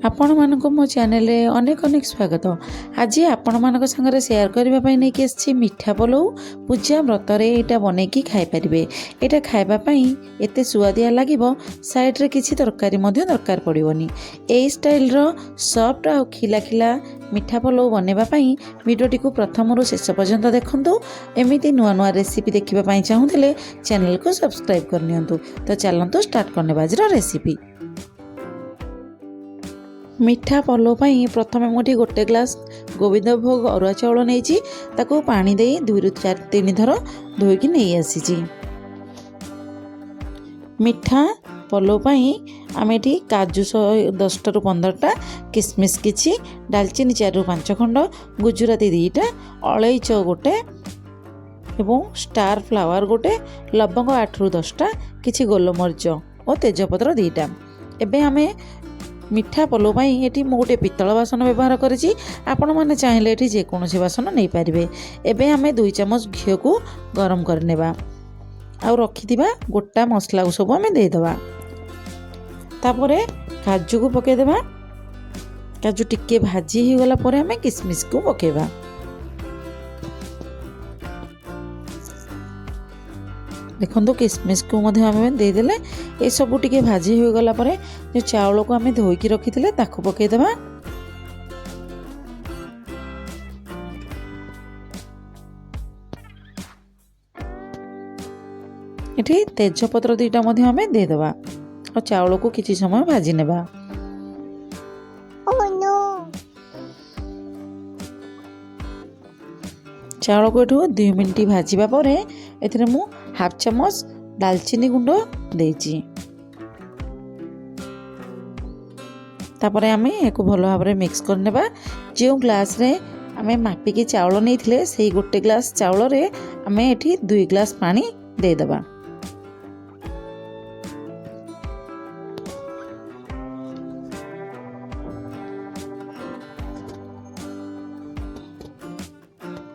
आपण मानक मो चैनल रे अनेक अनेक स्वागत। आज आपण मानक संगे शेयर करबा पई नै कि आछि मिठा पलौ। पूजा व्रत रे एटा बनेकी खाइ परिबे। एटा खाइबा पई एते सुआदिया लागिबो, साइड रे किछि तरकारी मध्ये दरकार पड़िबोनी। एई स्टाइल रो सॉफ्ट आ खिला खिला मिठा पलौ बनेबा पई वीडियोटी को प्रथम रु शेष पर्यंत देखंतु। एमिति नुआ नुआ रेसिपी देखिबा पई चाहुथिले चैनल को सब्सक्राइब करनियंतु। तो चलंतु स्टार्ट करने बाजरो रेसिपी। मिठा पलौ पई प्रथम मुठी गोटे ग्लास गोविंद भोग अरुआ चाउल नहीं ताको पानी दे 2 रु 3 थर धोईकी नहीं आसी। मिठा पलौ पई आमे ठी काजू 10 रु 15टा, किसमिस किछि, दालचीनी 4 रु 5 खंड, गुजराती 2टा, अलैच गोटे एवं स्टार फ्लावर गोटे, लवंग 8 रु 10टा, किछि गोलमरिच और तेजपत्र 2टा। एबे आमे मिठा पलौ पई एठी मो गोटे पितल बासन व्यवहार करिछि। आपण माने चाहिले एठी जे कोनोसी बासन नै पारिबे। एबे आमे 2 चम्मच घी को गरम करनेबा आ रखिथिबा गोटा मसला को सब आमे दे देबा। तापरे काजू को पके देबा। काजू टिके भाजी ही गला परे आमे किसमिस को पकेबा। देखो किसमिस को आम दे देले। ये सब टिके भाजी हो गला परे जो चाउल को आम धोईकी रखी ताको पके देबा। एठी तेजपत्र 2टा आम दे देबा और चाउल को किछि समय भाजी नेबा। चाउल को एठू 2 मिनिट भाजीबा परे एथिरे मु हाफ चम्मच दालचीनी गुंड देइछि। तापरे आमे एको भलो भाबरे मिक्स करनेबा। जो ग्लास रे आमे मापिकी चाउल नैथिले सेही गोटे ग्लास चाउल रे आमे एठी 2 ग्लास पानी दे देबा।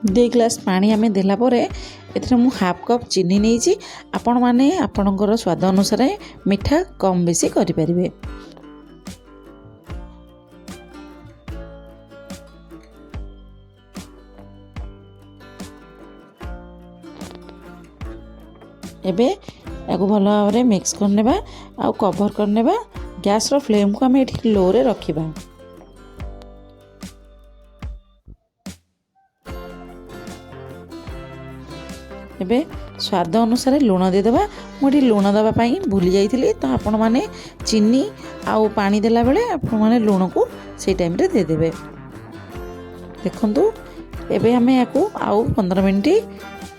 दो ग्लास पानी आमे देला परे एथरे मु हाफ कप चीनी नेइछि। आपण माने आपणकर स्वाद अनुसार मिठा कम बेसी करि परिबे। एबे एको भलो भाबरे मिक्स करनेबा आ कवर करनेबा। गैस रो फ्लेम को आमे एठी लो रे रखिबा। एबे स्वाद अनुसार लुण दे देबा। मुठी लुण दबा पई भूली जाइथिली, तो आपण माने चीनी आउ पानी देला बेले आपण माने लुण को सेई टाइम रे दे देबे। देखंतु एबे हमें याकू आउ 15 मिनिट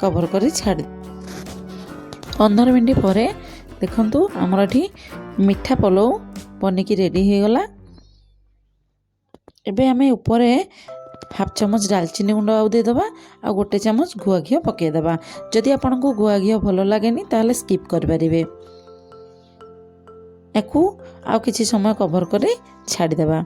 कवर करी छाड़ी। 15 मिनिट परे देखंतु हमर एठी मिठा पलौ बनिकी रेडी हे गला। एबे हमें ऊपर हाफ चम्मच दालचीनी गुंड आउ दे देबा आ गोटे चम्मच गुआ घी पके देबा। जदि आपन को गुआ घी भलो लागेनी ताले स्किप कर परिबे। एकू आ किछि समय कवर करे छाड़ी देबा।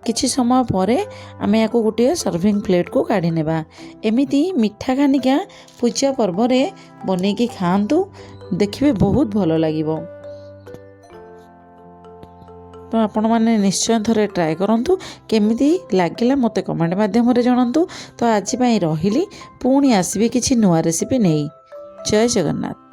किछि समय परे आमे याको गोटे सर्विंग प्लेट को काढी नेबा। एमिति मिठा खानिका पूजा पर्व रे बनेकी खांतु, देखिबे बहुत भलो लागिबो। तो आपण माने निश्चय थरे ट्राए करंतु। केमिति लागिला मते कमेंट माध्यम रे जणांतु। तो आज पई रहिली, पुणी आसीबे किछि नुआ रेसिपी नै। जय जगन्नाथ।